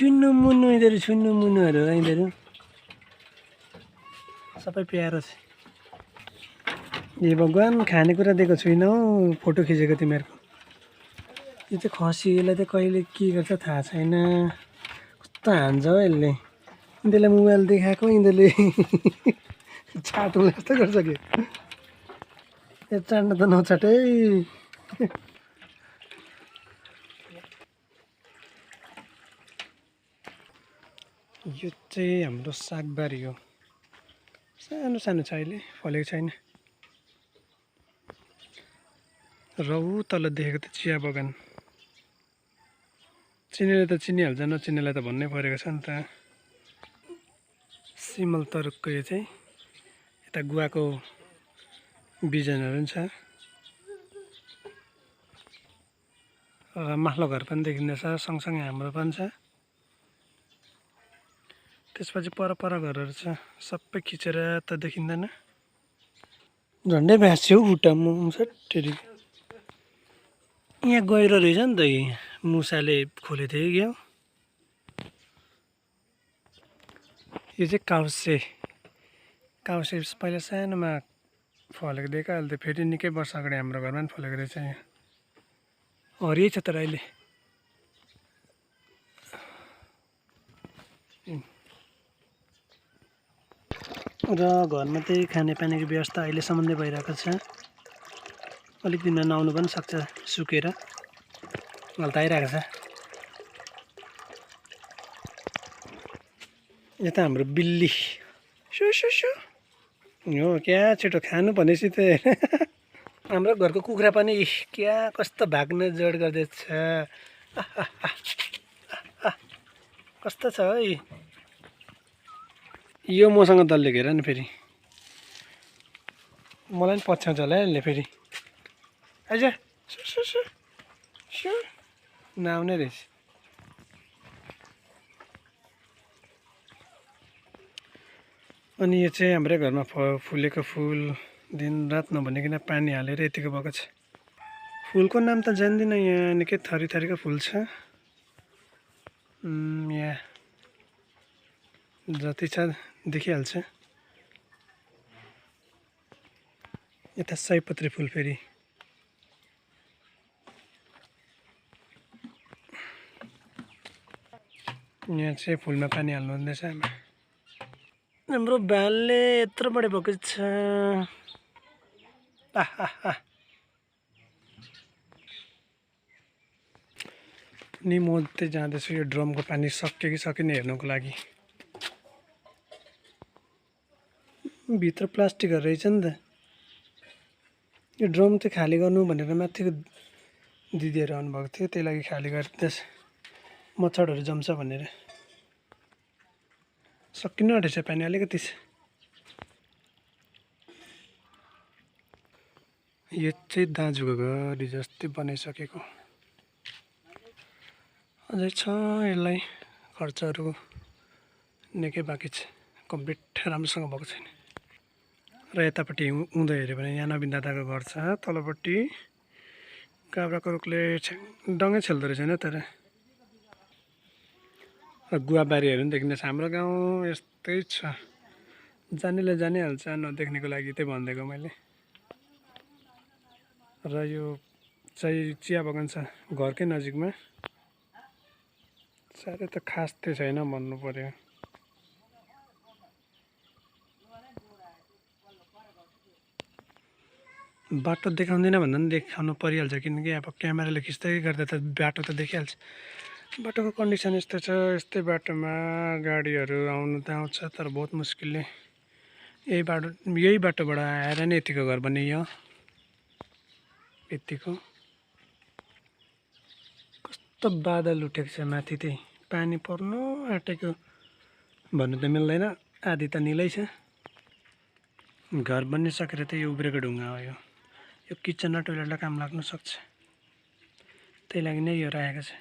चुन्नु मुन्नु यिनीहरू छुन्नु मुन्नुहरू यिनीहरू सबै प्यारो छ। ए भगवान् खानेकुरा दिएको छुइनँ हौ फोटो खिचेको तिमीहरूको। यो चाहिँ खसी यसलाई चाहिँ कहिले के गर्छ थाहा छैन। कस्तो हान्छ हौ यसले। यिनीहरूलाई मोबाइल देखाएको यिनीहरूले चाट्नु जस्तो गर्छ कि यो चाट्न त नचाट है। यो चाहिँ हाम्रो सागबारी हो। सानो सानो छ अहिले फलेको छैन। र ऊ तल देखेको त चिया बगान। चिनेले त चिनिहाल्छ नचिनेलाई त भन्नै परेको छ नि त। सिमल तरुकको यो चाहिँ यता गुवाको बिजनहरू पनि छ। माथिल्लो घर पनि देखिँदैछ सँगसँगै हाम्रो पनि छ। त्यसपछि पर घरहरू छ सबै खिचेर त देखिँदैन। झन्डै भाँच्यो हौ खुट्टामा सट्टेरी। यहाँ गहिरो रहेछ नि त मुसाले खोलेको थियो क्या। यो चाहिँ काउसे पहिला सानोमा फलेको दिएको अहिले त फेरि निकै वर्ष अगाडि हाम्रो घरमा पनि फलेको रहेछ। यहाँ हरियै छ तर अहिले। र घरमा चाहिँ खानेपानीको व्यवस्था अहिलेसम्म नै भइरहेको छ। अलिक दिनमा नआउनु पनि सक्छ सुकेर। अहिले त आइरहेको छ। यता हाम्रो बिल्ली सु सु सु हो क्या छिटो खानु भनेपछि त हाम्रो घरको कुखुरा पनि क्या कस्तो भाग्न जोड गर्दैछ। कस्तो छ है यो मसँग दल्ले घेर नि फेरि मलाई पनि पछ्याउँछ होला यसले फेरि। आइज नआउने रहेछ। अनि यो चाहिँ हाम्रै घरमा फुलेको फुल दिनरात नभनिकन पानी हालेर यतिको भएको छ। फुलको नाम त जान्दिनँ। यहाँ निकै थरी थरीको फुल छ। यहाँ जति छ देखिहाल्छ। यता सयपत्री फुल फेरि यहाँ चाहिँ फुलमा पानी हाल्नु हुँदैछ। हाम्रो भालले यत्रो बढी भएको छ। नि म चाहिँ जाँदैछु यो ड्रमको पानी सक्यो कि सकेन हेर्नुको लागि। भित्र प्लास्टिकहरू रहेछ नि त। यो ड्रम चाहिँ खाली गर्नु भनेर माथिको दिदीहरू आउनुभएको थियो त्यही लागि खाली गरिदिएछ मच्छरहरू जम्छ भनेर। सकिनु आँटेछ पानी अलिकति छ। यो चाहिँ दाजुको घर हिजोअस्ति बनाइसकेको अझै छ। यसलाई खर्चहरू निकै बाँकी छ। कम्प्लिट राम्रोसँग भएको छैन। र यतापट्टि उँधो हेऱ्यो भने यहाँ नवीन दादाको घर छ। तलपट्टि काब्राको रुखले डङ्गै छेल्दो रहेछ होइन तर। र गुवाबारीहरू पनि देखिँदैछ। हाम्रो गाउँ यस्तै छ। जानेले जानिहाल्छ नदेख्नेको लागि त्यही भनिदिएको मैले। र यो चाहिँ चिया बगान छ घरकै नजिकमा। साह्रै त खास चाहिँ छैन भन्नु पर्यो। बाटो देखाउँदैन भन्दा पनि देखाउनु परिहाल्छ किनकि अब क्यामेराले खिच्दै गर्दा त बाटो त देखिहाल्छ। बाटोको कन्डिसन यस्तो छ। यस्तै बाटोमा गाडीहरू आउनु त आउँछ तर बहुत मुस्किलले। यही बाटोबाट आएर नै यतिको घर बनियो। यतिको कस्तो बादल उठेको छ माथि चाहिँ पानी पर्नु आँटेको भन्नु त मिल्दैन। आधी त निलै छ। घर बनिसकेर त यो उब्रेको ढुङ्गा हो। यो किचन र टोइलेटलाई काम लाग्न सक्छ। त्यही लागि नै यो राखेको छ।